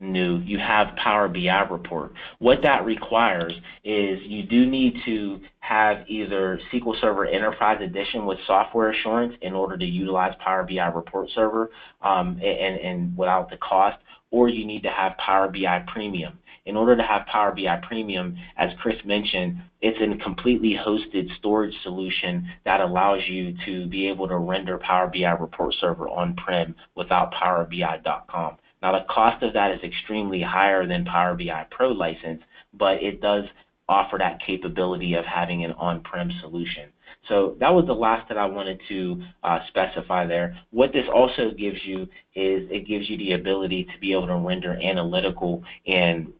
New, you have Power BI report. What that requires is you do need to have either SQL Server Enterprise Edition with software assurance in order to utilize Power BI Report Server and without the cost, or you need to have Power BI Premium. In order to have Power BI Premium, as Chris mentioned, it's a completely hosted storage solution that allows you to be able to render Power BI Report Server on-prem without PowerBI.com. Now, the cost of that is extremely higher than Power BI Pro license, but it does offer that capability of having an on-prem solution. So that was the last that I wanted to specify there. What this also gives you is it gives you the ability to be able to render analytical and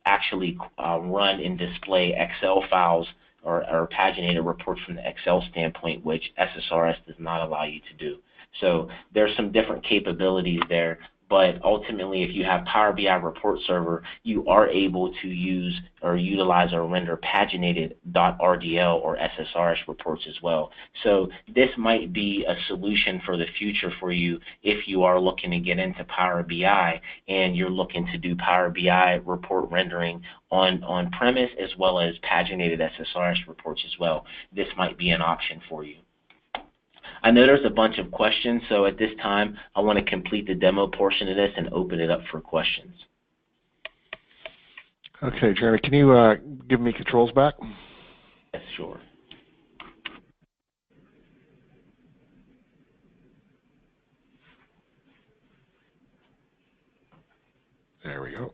actually run and display Excel files or paginated reports from the Excel standpoint, which SSRS does not allow you to do. So there's some different capabilities there, but ultimately if you have Power BI Report Server, you are able to use or utilize or render paginated .rdl or SSRS reports as well. So this might be a solution for the future for you if you are looking to get into Power BI and you're looking to do Power BI report rendering on premise as well as paginated SSRS reports as well. This might be an option for you. I know there's a bunch of questions, so at this time I want to complete the demo portion of this and open it up for questions. Okay, Jeremy, can you give me controls back? Yes, sure. There we go.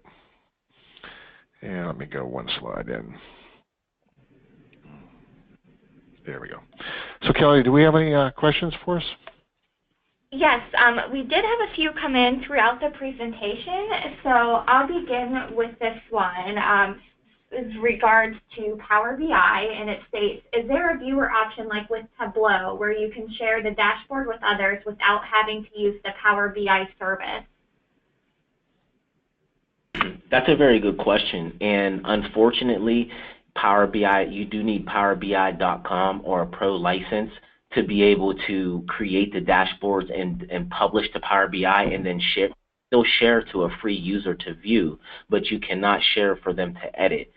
And let me go one slide in. There we go. So Kelly, do we have any questions for us? Yes, we did have a few come in throughout the presentation, so I'll begin with this one. With regards to Power BI, and it states, is there a viewer option like with Tableau where you can share the dashboard with others without having to use the Power BI service? That's a very good question, and unfortunately, Power BI, you do need PowerBI.com or a pro license to be able to create the dashboards and publish to Power BI and then still share to a free user to view, but you cannot share for them to edit.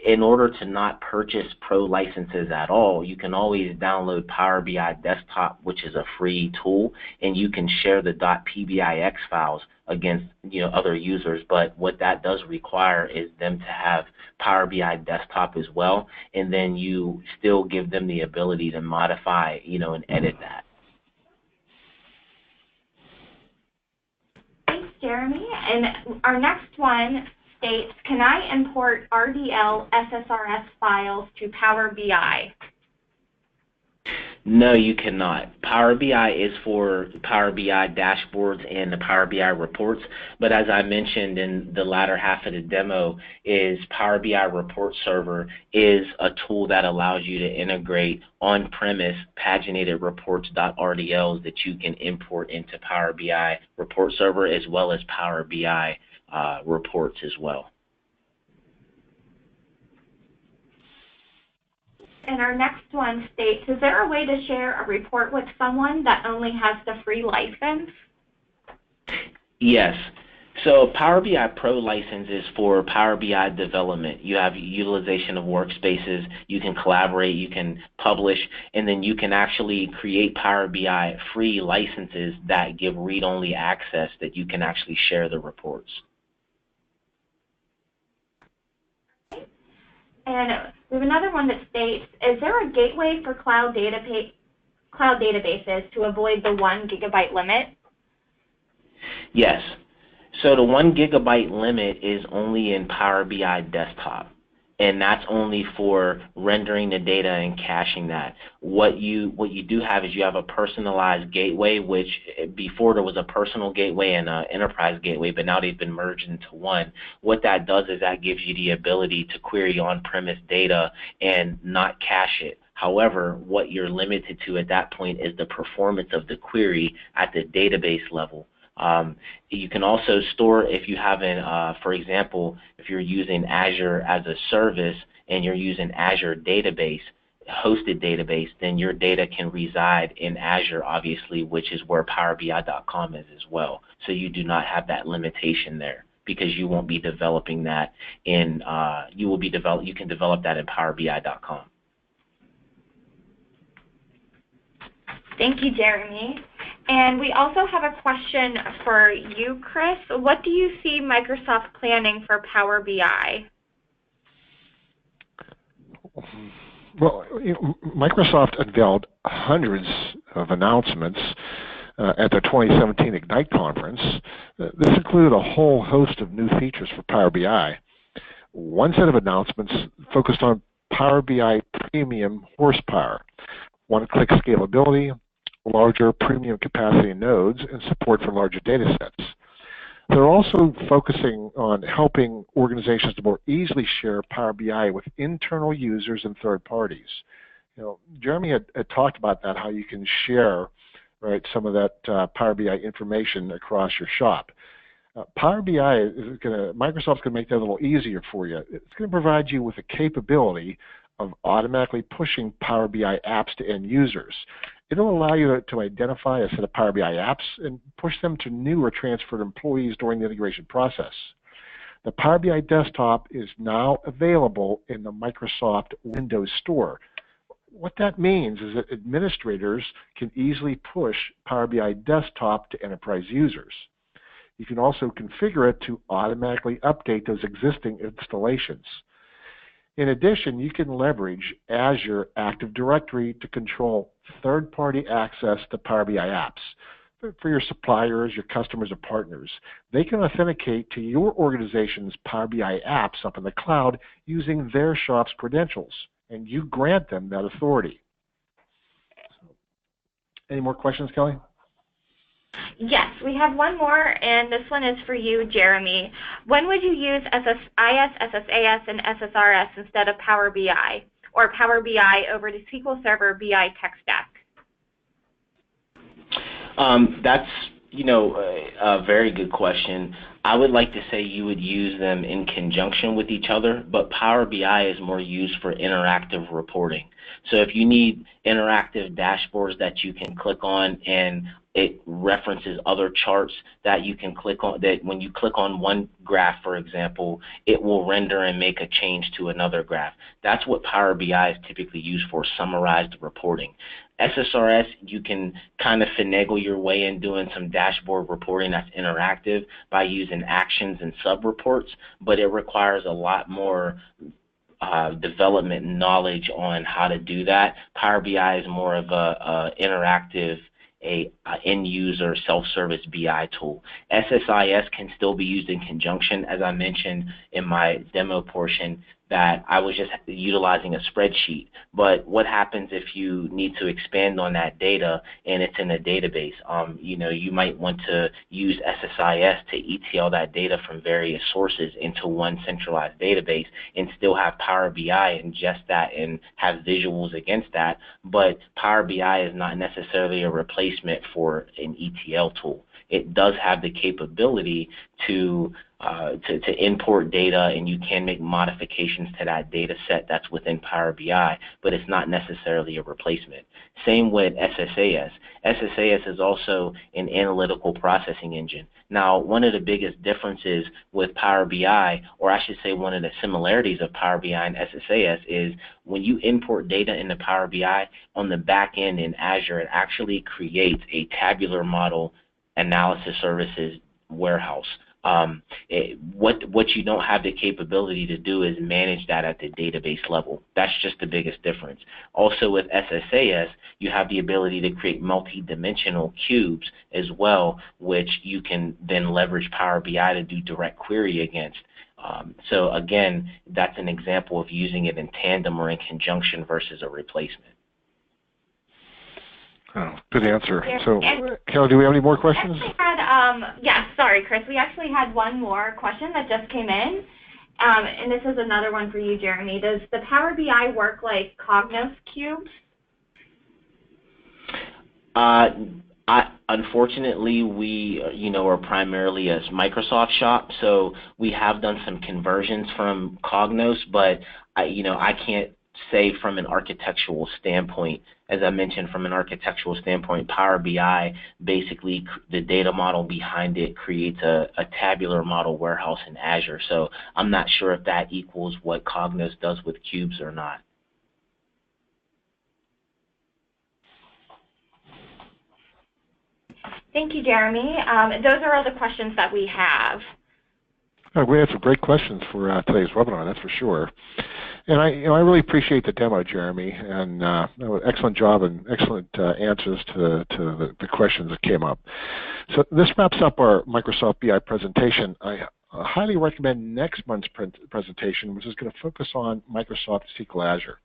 In order to not purchase pro licenses at all, you can always download Power BI Desktop, which is a free tool, and you can share the .pbix files against other users. But what that does require is them to have Power BI Desktop as well, and then you still give them the ability to modify, and edit that. Thanks, Jeremy. And our next one states, can I import RDL SSRS files to Power BI? No, you cannot. Power BI is for Power BI dashboards and the Power BI reports, but as I mentioned in the latter half of the demo, is Power BI Report Server is a tool that allows you to integrate on-premise paginated reports.rdls that you can import into Power BI Report Server as well as Power BI reports as well. And our next one states, is there a way to share a report with someone that only has the free license? Yes. So Power BI Pro license is for Power BI development. You have utilization of workspaces, you can collaborate, you can publish, and then you can actually create Power BI free licenses that give read-only access that you can actually share the reports. And we have another one that states, is there a gateway for cloud databases to avoid the 1 gigabyte limit? Yes. So the 1 gigabyte limit is only in Power BI Desktop, and that's only for rendering the data and caching that. What you do have is you have a personalized gateway, which before there was a personal gateway and an enterprise gateway, but now they've been merged into one. What that does is that gives you the ability to query on-premise data and not cache it. However, what you're limited to at that point is the performance of the query at the database level. You can also store, if you have for example, if you're using Azure as a service and you're using Azure database, hosted database, then your data can reside in Azure, obviously, which is where PowerBI.com is as well. So you do not have that limitation there because you won't be developing that in, you can develop that in PowerBI.com. Thank you, Jeremy. And we also have a question for you, Chris. What do you see Microsoft planning for Power BI? Well, Microsoft unveiled hundreds of announcements at the 2017 Ignite conference. This included a whole host of new features for Power BI. One set of announcements focused on Power BI premium horsepower, one-click scalability, larger premium capacity nodes, and support for larger data sets. They're also focusing on helping organizations to more easily share Power BI with internal users and third parties. Jeremy had talked about that, how you can share, right, some of that Power BI information across your shop. Power BI Microsoft's going to make that a little easier for you. It's going to provide you with the capability of automatically pushing Power BI apps to end users. It'll allow you to identify a set of Power BI apps and push them to new or transferred employees during the integration process. The Power BI desktop is now available in the Microsoft Windows Store. What that means is that administrators can easily push Power BI desktop to enterprise users. You can also configure it to automatically update those existing installations. In addition, you can leverage Azure Active Directory to control third-party access to Power BI apps. For your suppliers, your customers, or partners, they can authenticate to your organization's Power BI apps up in the cloud using their shop's credentials, and you grant them that authority. Any more questions, Kelly? Yes, we have one more, and this one is for you, Jeremy. When would you use SSIS, SSAS, and SSRS instead of Power BI, or Power BI over the SQL Server BI tech stack? That's a very good question. I would like to say you would use them in conjunction with each other, but Power BI is more used for interactive reporting. So if you need interactive dashboards that you can click on and it references other charts that you can click on, that when you click on one graph, for example, it will render and make a change to another graph. That's what Power BI is typically used for, summarized reporting. SSRS, you can kind of finagle your way in doing some dashboard reporting that's interactive by using actions and sub-reports, but it requires a lot more development knowledge on how to do that. Power BI is more of a interactive, end-user self-service BI tool. SSIS can still be used in conjunction, as I mentioned in my demo portion, that I was just utilizing a spreadsheet. But what happens if you need to expand on that data and it's in a database? You might want to use SSIS to ETL that data from various sources into one centralized database and still have Power BI ingest that and have visuals against that. But Power BI is not necessarily a replacement for an ETL tool. It does have the capability to import data, and you can make modifications to that data set that's within Power BI, but it's not necessarily a replacement. Same with SSAS. SSAS is also an analytical processing engine. Now, one of the biggest differences with Power BI, or I should say one of the similarities of Power BI and SSAS, is when you import data into Power BI, on the back end in Azure, it actually creates a tabular model analysis services warehouse. What you don't have the capability to do is manage that at the database level. That's just the biggest difference. Also with SSAS, you have the ability to create multi-dimensional cubes as well, which you can then leverage Power BI to do direct query against. So again, that's an example of using it in tandem or in conjunction versus a replacement. Oh, good answer. So, Kelly, do we have any more questions? Sorry, Chris. We actually had one more question that just came in, and this is another one for you, Jeremy. Does the Power BI work like Cognos cubes? Unfortunately, we are primarily a Microsoft shop, so we have done some conversions from Cognos, but I can't say from an architectural standpoint. As I mentioned, from an architectural standpoint, Power BI, basically the data model behind it creates a tabular model warehouse in Azure. So I'm not sure if that equals what Cognos does with cubes or not. Thank you, Jeremy. Those are all the questions that we have. We had some great questions for today's webinar, that's for sure. And I really appreciate the demo, Jeremy, and excellent job and excellent answers to the questions that came up. So this wraps up our Microsoft BI presentation. I highly recommend next month's presentation, which is going to focus on Microsoft SQL Azure.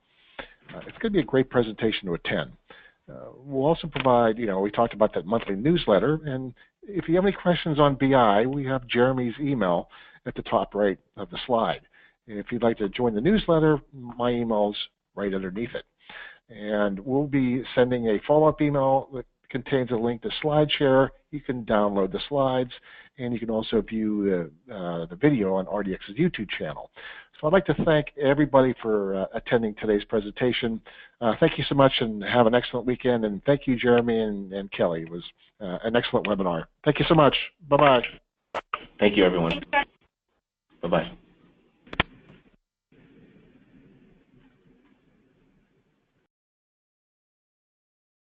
It's going to be a great presentation to attend. We'll also provide, we talked about that monthly newsletter, and if you have any questions on BI, we have Jeremy's email at the top right of the slide. If you'd like to join the newsletter, my email's right underneath it. And we'll be sending a follow-up email that contains a link to SlideShare. You can download the slides, and you can also view the video on RDX's YouTube channel. So I'd like to thank everybody for attending today's presentation. Thank you so much, and have an excellent weekend. And thank you, Jeremy and Kelly. It was an excellent webinar. Thank you so much. Bye-bye. Thank you, everyone. Bye-bye.